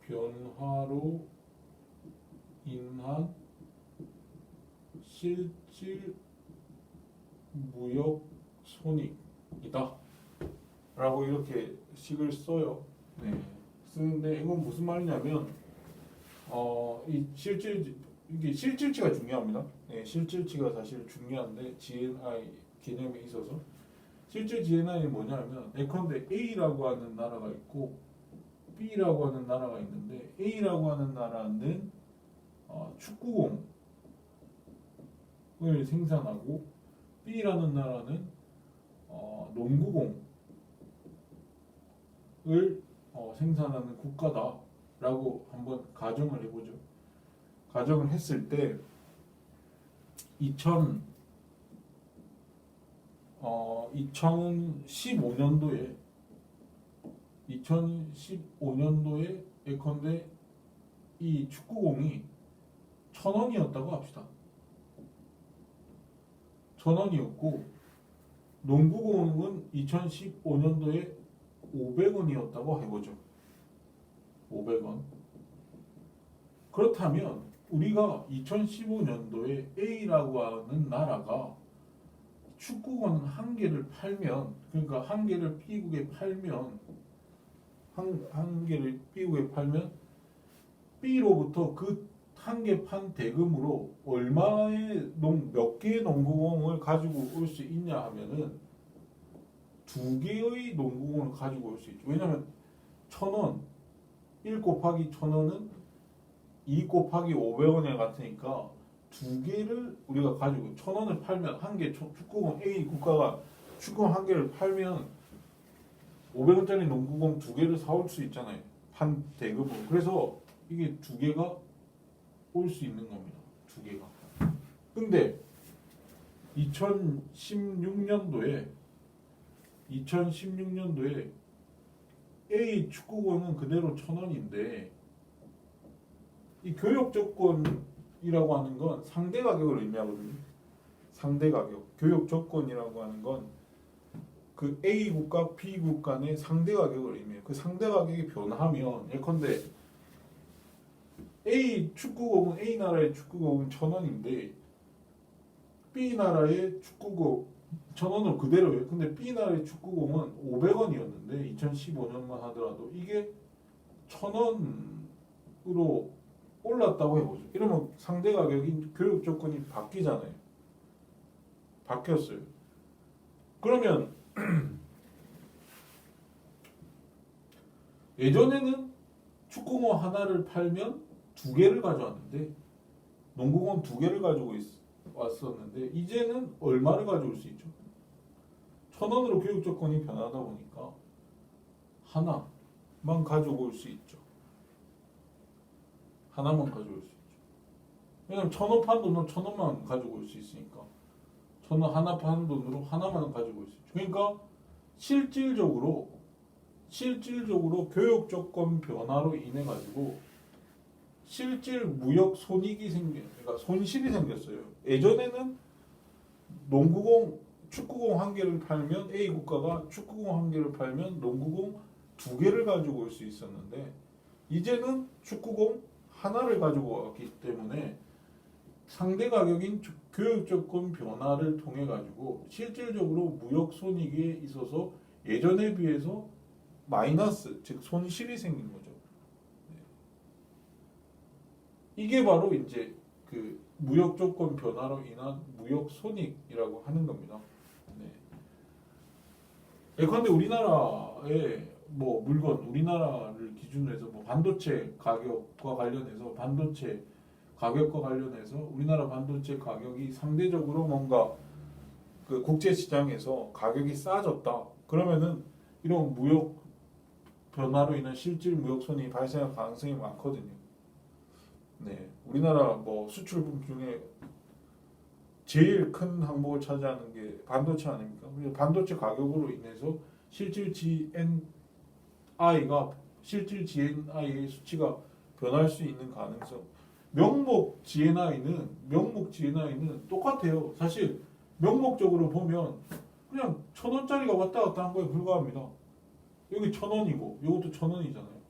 A: 변화로 인한 실질 무역 손익이다 라고 이렇게 식을 써요. 네. 쓰는데 이건 무슨 말이냐면 이게 실질치가 중요합니다. 네, 실질치가 사실 중요한데 GNI 개념에 있어서 실질 GNI는 뭐냐면, 예컨대 A라고 하는 나라가 있고 B라고 하는 나라가 있는데, A라고 하는 나라는 축구공을 생산하고 B라는 나라는 농구공을 생산하는 국가다라고 한번 가정을 해보죠. 가정을 했을 때 2015년도에 예컨대 이 축구공이 1,000원이었다고 합시다. 1,000원이었고 농구공은 2015년도에 500원이었다고 해보죠. 500원. 그렇다면 우리가 2015년도에 A라고 하는 나라가 축구공 한 개를 팔면, 그러니까 한 개를 B국에 팔면, 한 개를 B국에 팔면 B로부터 그 한 개 판 대금으로 얼마의 몇 개의 농구공을 가지고 올 수 있냐 하면은 두 개의 농구공을 가지고 올 수 있죠. 왜냐하면 1,000원, 1 곱하기 1,000원은 2 곱하기 500원에 같으니까 두 개를 우리가 가지고 1,000원을 팔면 한 개 축구공 A 국가가 축구공 한 개를 팔면 500원짜리 농구공 두 개를 사올 수 있잖아요. 판 대금으로. 그래서 이게 두 개가 올 수 있는 겁니다. 두 개가. 근데 2016년도에 A 축구공은 그대로 1,000원인데 이 교역 조건이라고 하는 건 상대 가격을 의미하거든요. 상대 가격. 교역 조건이라고 하는 건 그 A 국가, B 국가 간의 상대 가격을 의미해요. 그 상대 가격이 변하면 예컨대 A 나라의 축구공은 1,000원인데 B 나라의 축구공 1,000원은 그대로예요. 근데 B 나라의 축구공은 500원이었는데 2015년만 하더라도 이게 1,000원으로 올랐다고 해보죠. 이러면 상대 가격인 교육 조건이 바뀌잖아요. 바뀌었어요. 그러면 예전에는 축구공 하나를 팔면 두 개를 가져왔는데 농구공 두 개를 가지고 왔었는데 이제는 얼마를 가져올 수 있죠? 1,000원으로 교육 조건이 변하다 보니까 하나만 가지고 올 수 있죠. 하나만 가져올 수 있죠. 왜냐면 1,000원 판 돈으로 1,000원만 가지고 올 수 있으니까 1,000원 하나 판 돈으로 하나만 가지고 올 수 있죠. 그러니까 실질적으로 교육 조건 변화로 인해 가지고 실질 무역 그러니까 손실이 생겼어요. 예전에는 축구공 한 개를 팔면 A 국가가 축구공 한 개를 팔면 농구공 두 개를 가지고 올 수 있었는데 이제는 축구공 하나를 가지고 왔기 때문에 상대 가격인 교육 조건 변화를 통해 가지고 실질적으로 무역 손익에 있어서 예전에 비해서 마이너스, 즉 손실이 생긴 거죠. 이게 바로 이제 그 무역 조건 변화로 인한 무역 손익이라고 하는 겁니다. 네. 예컨대 우리나라의 뭐 물건, 우리나라를 기준으로 해서 뭐 반도체 가격과 관련해서 우리나라 반도체 가격이 상대적으로 뭔가 그 국제 시장에서 가격이 싸졌다. 그러면은 이런 무역 변화로 인한 실질 무역 손익이 발생할 가능성이 많거든요. 네, 우리나라 뭐 수출품 중에 제일 큰 항목을 차지하는 게 반도체 아닙니까? 반도체 가격으로 인해서 실질 GNI의 수치가 변할 수 있는 가능성. 명목 GNI는 똑같아요. 사실 명목적으로 보면 그냥 1,000원짜리가 왔다 갔다 한 거에 불과합니다. 여기 1,000원이고 이것도 1,000원이잖아요.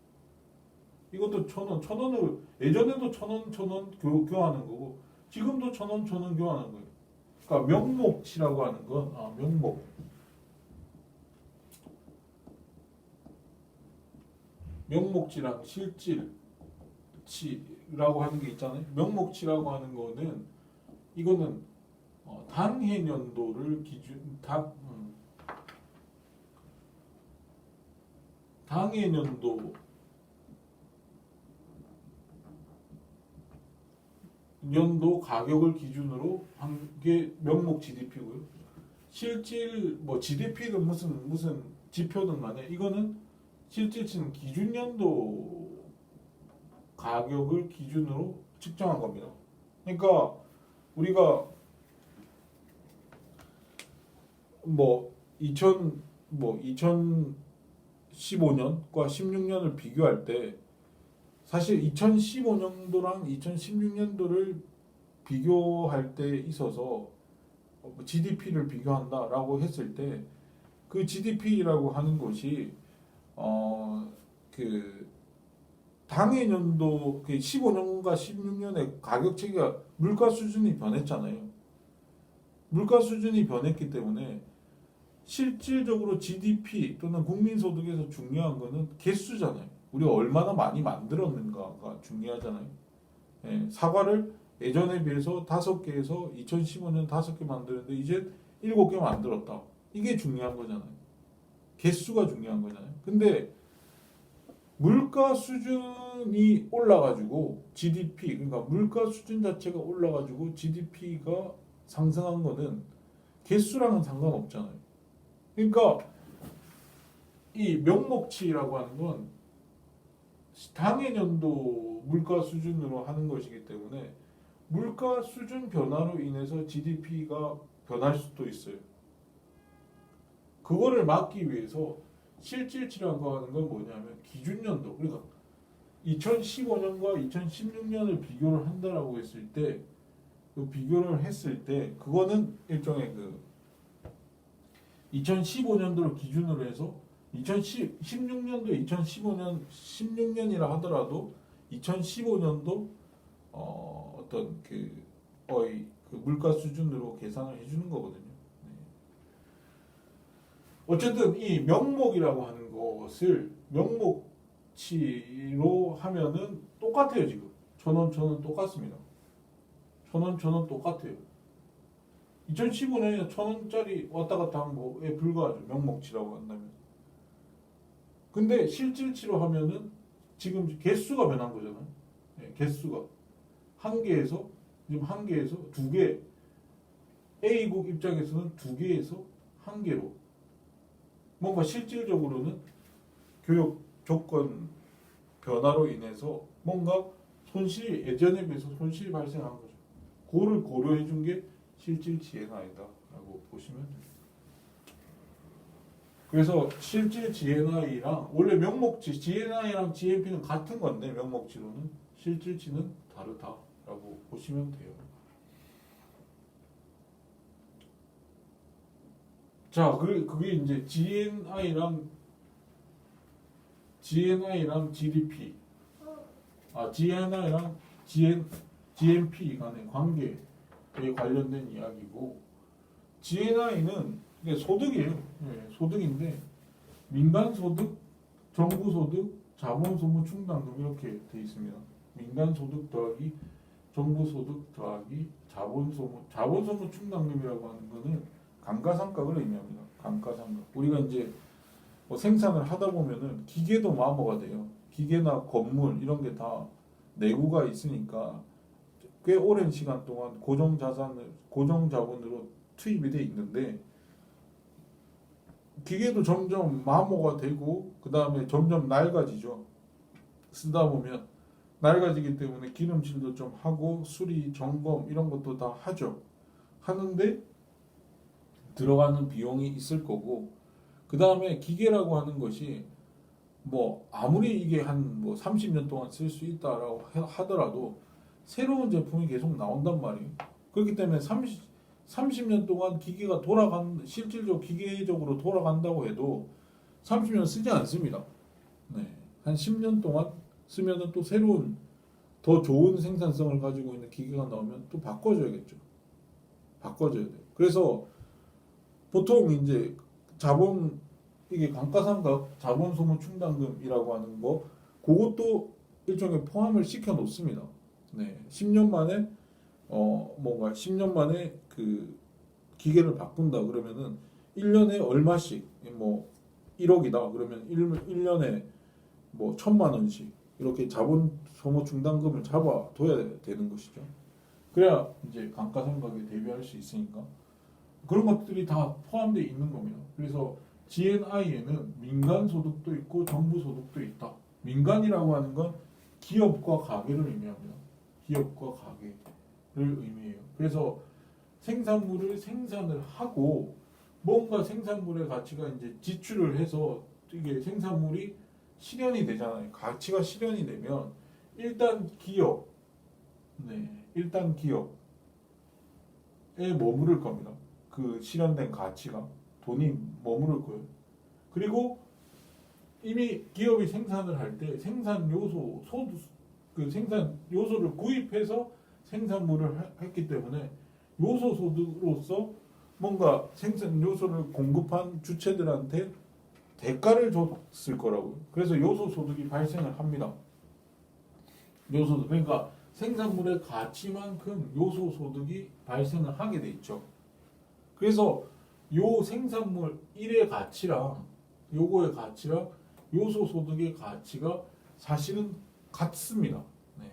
A: 이것도 1,000원을 예전에도 1,000원 교환하는 거고 지금도 1,000원 교환하는 거예요. 그러니까 명목치라고 하는 건 명목치랑 실질치라고 하는 게 있잖아요. 명목치라고 하는 거는 이거는 당해년도를 당해년도 가격을 기준으로 한 게 명목 GDP고요. 실질 뭐 GDP는 무슨 지표든 간에 이거는 실질치는 기준연도 가격을 기준으로 측정한 겁니다. 그러니까 우리가 뭐 2015년과 16년을 비교할 때 사실 2015년도랑 2016년도를 비교할 때 있어서 GDP를 비교한다라고 했을 때 그 GDP라고 하는 것이 그 당해년도 15년과 16년에 가격 체계가 물가 수준이 변했잖아요. 물가 수준이 변했기 때문에 실질적으로 GDP 또는 국민소득에서 중요한 거는 개수잖아요. 우리가 얼마나 많이 만들었는가가 중요하잖아요. 예, 사과를 예전에 비해서 5개에서 2015년 5개 만드는데 이제 7개 만들었다. 이게 중요한 거잖아요. 개수가 중요한 거잖아요. 근데 물가 수준이 올라가지고 GDP, 그러니까 물가 수준 자체가 올라가지고 GDP가 상승한 거는 개수랑은 상관없잖아요. 그러니까 이 명목치라고 하는 건 당해년도 물가 수준으로 하는 것이기 때문에 물가 수준 변화로 인해서 GDP가 변할 수도 있어요. 그거를 막기 위해서 실질치라고 하는 건 뭐냐면 기준연도, 그러니까 2015년과 2016년을 비교를 한다라고 했을 때, 그 비교를 했을 때 그거는 일종의 그 2015년도를 기준으로 해서 2016년도 2015년 16년이라 하더라도 2015년도 어떤 그 거의 그 물가 수준으로 계산을 해주는 거거든요. 네. 어쨌든 이 명목이라고 하는 것을 명목치로 하면은 똑같아요. 지금 천원 똑같습니다. 천원 똑같아요. 2015년에 1,000원짜리 왔다 갔다 한 거에 불과하죠. 명목치라고 한다면. 근데 실질치로 하면은 지금 개수가 변한 거잖아요. 네, 개수가 한 개에서 지금 한 개에서 두 개. A국 입장에서는 두 개에서 한 개로 뭔가 실질적으로는 교육 조건 변화로 인해서 뭔가 손실이 예전에 비해서 손실이 발생한 거죠. 그거를 고려해 준 게 실질 GNI다라고 보시면 됩니다. 그래서 실질 GNI랑 원래 명목치 GNI랑 GNP는 같은 건데 명목치로는 실질치는 다르다라고 보시면 돼요. 자, 그게 이제 GNI랑 GDP, GNI랑 GNP 간의 관계에 관련된 이야기고, GNI는 소득이에요. 네, 소득인데 민간소득, 정부소득, 자본소모충당금 이렇게 돼 있습니다. 민간소득 더하기 정부소득 더하기 자본소모충당금이라고 하는 거는 감가상각을 의미합니다. 감가상각. 우리가 이제 뭐 생산을 하다 보면은 기계도 마모가 돼요. 기계나 건물 이런 게 다 내구가 있으니까 꽤 오랜 시간 동안 고정 자본으로 투입이 돼 있는데 기계도 점점 마모가 되고 그 다음에 점점 낡아지죠. 쓰다 보면 낡아지기 때문에 기름칠도 좀 하고 수리 점검 이런 것도 다 하죠. 하는데 들어가는 비용이 있을 거고, 그 다음에 기계라고 하는 것이 뭐 아무리 이게 한 뭐 30년 동안 쓸 수 있다라고 하더라도 새로운 제품이 계속 나온단 말이에요. 그렇기 때문에 30년 동안 기계가 실질적으로 기계적으로 돌아간다고 해도 30년 쓰지 않습니다. 네. 한 10년 동안 쓰면은 또 새로운 더 좋은 생산성을 가지고 있는 기계가 나오면 또 바꿔줘야겠죠. 바꿔줘야 돼요. 그래서 보통 이제 이게 감가상각 자본소모충당금이라고 하는 거 그것도 일종의 포함을 시켜 놓습니다. 네. 10년 만에 뭔가 10년 만에 그 기계를 바꾼다 그러면은 1년에 얼마씩 뭐 1억이다 그러면 1년에 뭐 1,000만 원씩 이렇게 자본소모충당금을 잡아둬야 되는 것이죠. 그래야 이제 감가상각에 대비할 수 있으니까 그런 것들이 다 포함되어 있는 겁니다. 그래서 GNI에는 민간 소득도 있고 정부 소득도 있다. 민간이라고 하는 건 기업과 가계를 의미합니다. 기업과 가계를 의미해요. 그래서 생산물을 생산을 하고 뭔가 생산물의 가치가 이제 지출을 해서 이게 생산물이 실현이 되잖아요. 가치가 실현이 되면 일단 기업에 머무를 겁니다. 그 실현된 가치가 돈이 머무를 거예요. 그리고 이미 기업이 생산을 할 때 생산 요소 소득 그 생산 요소를 구입해서 생산물을 했기 때문에 요소 소득으로서 뭔가 생산 요소를 공급한 주체들한테 대가를 줬을 거라고요. 그래서 요소 소득이 발생을 합니다. 요소 그러니까 생산물의 가치만큼 요소 소득이 발생을 하게 돼 있죠. 그래서 요 생산물 1의 가치랑 요거의 가치랑 요소 소득의 가치가 사실은 같습니다. 네.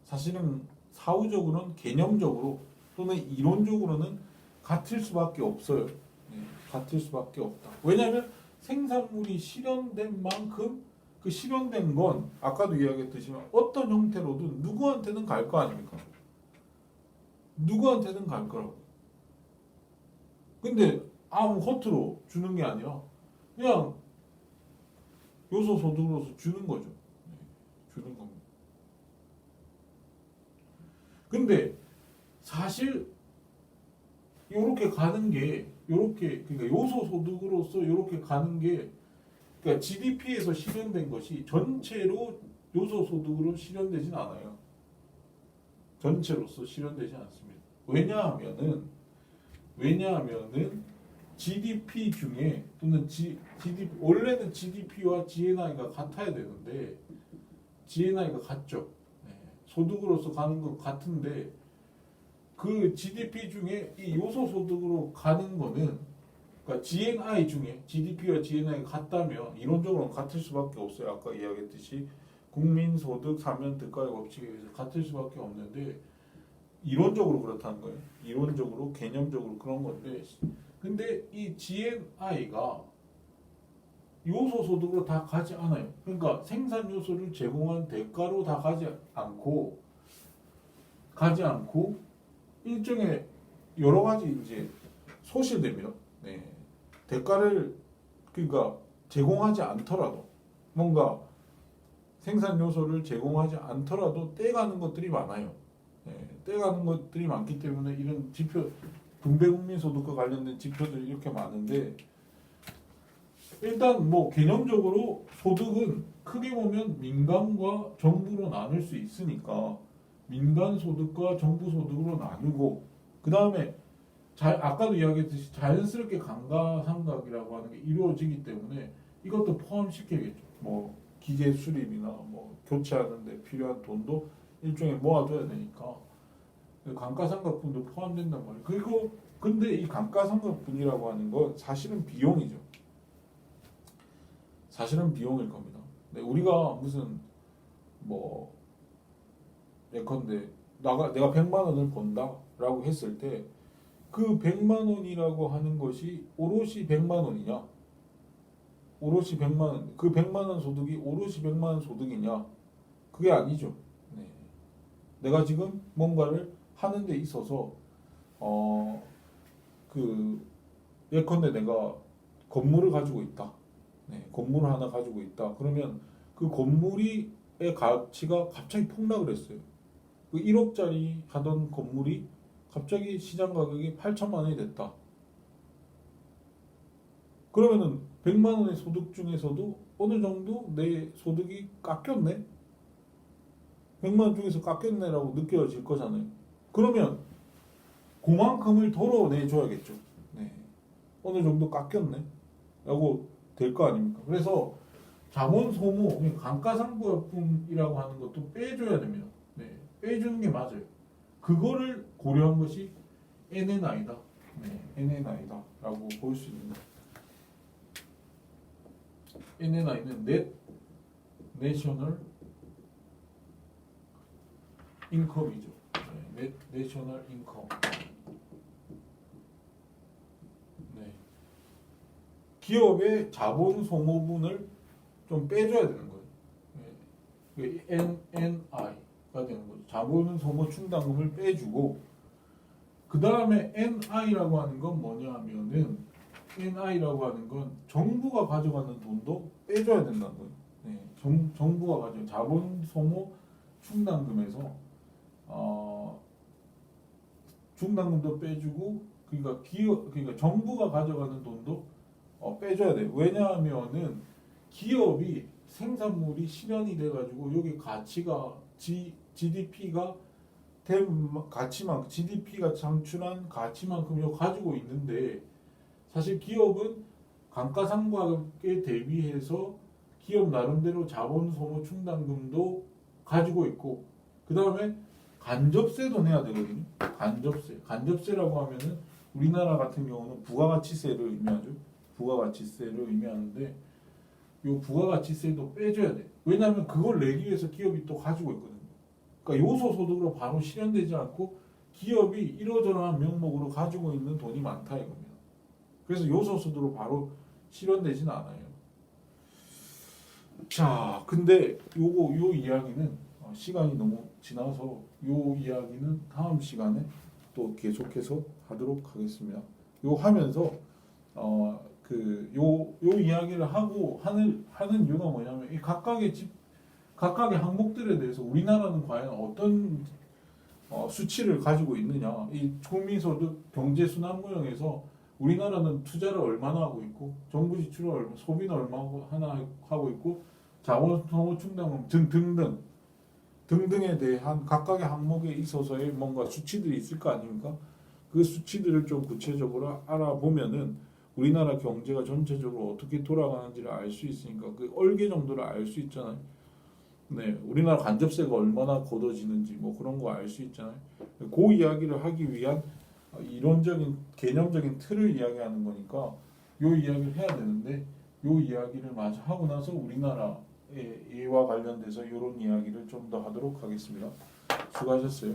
A: 사실은 사후적으로는 개념적으로 또는 이론적으로는 같을 수밖에 없어요. 네. 같을 수밖에 없다. 왜냐하면 생산물이 실현된 만큼 그 실현된 건 아까도 이야기했듯이 어떤 형태로든 누구한테는 갈 거 아닙니까? 누구한테는 갈 거라고. 근데 아무 허투루 주는 게 아니라 그냥 요소 소득으로서 주는 거죠. 네, 주는 겁니다. 근데 사실 요렇게 가는 게 요렇게 그러니까 요소 소득으로서 요렇게 가는 게 그러니까 GDP에서 실현된 것이 전체로 요소 소득으로 실현되진 않아요. 전체로서 실현되지 않습니다. 왜냐하면은 GDP 중에 또는 GDP 원래는 GDP와 GNI가 같아야 되는데 GNI가 같죠. 네. 소득으로서 가는 건 같은데 그 GDP 중에 이 요소 소득으로 가는 거는 그러니까 GNI 중에 GDP와 GNI가 같다면 이론적으로는 같을 수밖에 없어요. 아까 이야기했듯이 국민소득 사면 대가의 법칙에 의해서 같을 수밖에 없는데 이론적으로 그렇다는 거예요. 이론적으로 개념적으로 그런 건데 근데 이 GNI가 요소 소득으로 다 가지 않아요. 그러니까 생산 요소를 제공한 대가로 다 가지 않고 일종의 여러 가지 이제 소실됩니다. 네. 대가를 그러니까 제공하지 않더라도 뭔가 생산 요소를 제공하지 않더라도 떼가는 것들이 많아요. 네. 떼가는 것들이 많기 때문에 이런 지표 분배국민소득과 관련된 지표들이 이렇게 많은데 일단 뭐 개념적으로 소득은 크게 보면 민간과 정부로 나눌 수 있으니까 민간 소득과 정부 소득으로 나누고 그 다음에 아까도 이야기했듯이 자연스럽게 감가상각이라고 하는 게 이루어지기 때문에 이것도 포함시켜야겠죠. 뭐 기계 수립이나 뭐 교체하는데 필요한 돈도 일종의 모아둬야 되니까 감가상각분도 포함된단 말이에요. 그리고 근데 이 감가상각분이라고 하는 건 사실은 비용이죠. 사실은 비용일 겁니다. 근데 우리가 무슨 뭐 예컨대 내가 100만 원을 번다라고 했을 때 그 100만 원이라고 하는 것이 오롯이 100만 원이냐? 오롯이 100만 원. 그 100만 원 소득이 오롯이 100만 원 소득이냐? 그게 아니죠. 네. 내가 지금 뭔가를 하는 데 있어서 그 예컨대 내가 건물을 가지고 있다. 네. 건물을 하나 가지고 있다. 그러면 그 건물의 가치가 갑자기 폭락을 했어요. 그 1억짜리 하던 건물이 갑자기 시장 가격이 8천만 원이 됐다. 그러면은 100만 원의 소득 중에서도 어느 정도 내 소득이 깎였네? 100만 원 중에서 깎였네라고 느껴질 거잖아요. 그러면 그만큼을 덜어내줘야겠죠. 네. 어느 정도 깎였네? 라고 될 거 아닙니까? 그래서 자본 소모, 감가상각분이라고 하는 것도 빼줘야 됩니다. 네. 빼주는 게 맞아요. 그거를 고려한 것이 NNI다. 네, NNI다. 라고 볼 수 있는 NNI는 Net National Income이죠. 네, Net National Income. 네. 기업의 자본 소모분을 좀 빼줘야 되는 거예요. 네. NNI가 되는 거죠. 자본 소모 충당금을 빼주고 그 다음에 NI라고 하는 건 뭐냐 하면은 NI라고 하는 건 정부가 가져가는 돈도 빼줘야 된다는 거예요. 네, 정부가 가져 자본 소모 충당금에서 충당금도 빼주고 그러니까 정부가 가져가는 돈도 빼줘야 돼요. 왜냐하면은 기업이 생산물이 실현이 돼가지고 여기 가치가 GDP가 GDP가 창출한 가치만큼 요 가지고 있는데 사실 기업은 감가상각에 대비해서 기업 나름대로 자본 소모 충당금도 가지고 있고 그 다음에 간접세도 내야 되거든요. 간접세라고 하면은 우리나라 같은 경우는 부가가치세를 의미하죠. 부가가치세를 의미하는데 요 부가가치세도 빼줘야 돼. 왜냐하면 그걸 내기 위해서 기업이 또 가지고 있거든요. 그러니까 요소소득으로 바로 실현되지 않고 기업이 이러저러한 명목으로 가지고 있는 돈이 많다 이겁니다. 그래서 요소소득으로 바로 실현되진 않아요. 자, 근데 요 이야기는 시간이 너무 지나서 요 이야기는 다음 시간에 또 계속해서 하도록 하겠습니다. 요 하면서 요 이야기를 하고 하는 이유가 뭐냐면 이 각각의 항목들에 대해서 우리나라는 과연 어떤 수치를 가지고 있느냐. 이 국민소득 경제순환모형에서 우리나라는 투자를 얼마나 하고 있고 정부 지출을 얼마, 소비는 얼마나 하고 있고 자본소모 충당금 등등에 대한 각각의 항목에 있어서의 뭔가 수치들이 있을 거 아닙니까? 그 수치들을 좀 구체적으로 알아보면은 우리나라 경제가 전체적으로 어떻게 돌아가는지를 알 수 있으니까 그 얼개 정도를 알 수 있잖아요. 네, 우리나라 간접세가 얼마나 걷어지는지 뭐 그런 거 알 수 있잖아요. 그 이야기를 하기 위한 이론적인 개념적인 틀을 이야기하는 거니까 요 이야기를 해야 되는데 요 이야기를 마저 하고 나서 우리나라의 이와 관련돼서 이런 이야기를 좀 더 하도록 하겠습니다. 수고하셨어요.